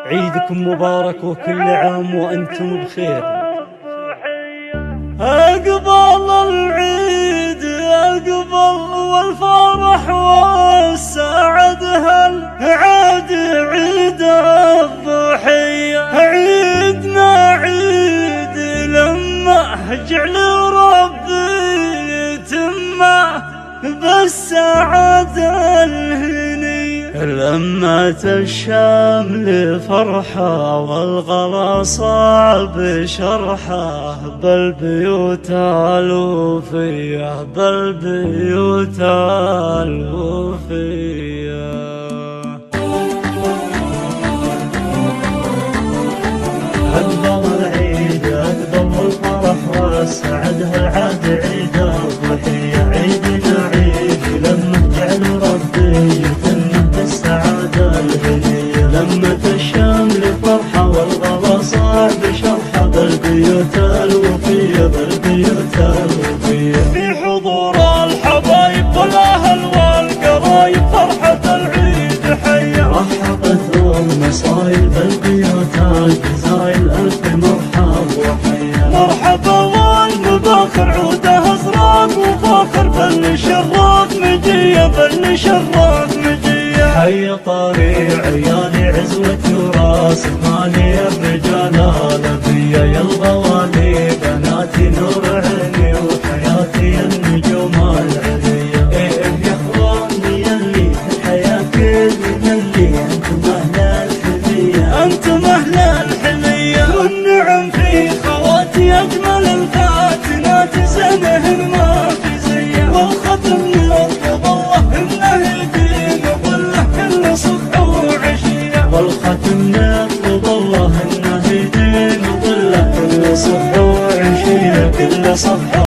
عيدكم مبارك وكل عام وأنتم بخير. أقبل العيد أقبل والفرح والسعد هالعاد عيد الضحية. عيدنا عيد لما جعل ربي يتمه بالسعادة الهنية. لمة الشمل فرحة والغلا صعب شرحه بالبيوت الوفية بالبيوت الوفية. أقبل العيد أقبل الفرح والسعد هالعاد عيد الضحية. عيدنا عيد لما جعل ربي يتم بالسعادة الهنية. لمة الشمل فرحة والغلا صعب شرحة بالبيوت الوفية بالبيوت الوفية. في حضور الحبايب والأهل والقرايب فرحة العيد حية. رحبت المصايب بالبيوت الجزايل ألف مرحب وحيا. مرحبا والمباخر عوده أزرق وفاخر بل شراف مجية بل شراف مجية. حي طاري عيالي عزوة وراس مالي الرجال الأبية. يا الغوالي بناتي نور عيني وحياتي النجوم العلية. إيه يا اخواني يلي الحياة كلنا اللي انتم أهل الحمية أنتم أهل الحمية. والنعم في خواتي أجمل الفاتنات زينهن ما في زيه. والختم يطلب الله إنه يديم وظله كل صبح وعشية. والختم يطلب الله انه يدين وظله كل صبح وعشية كل صبح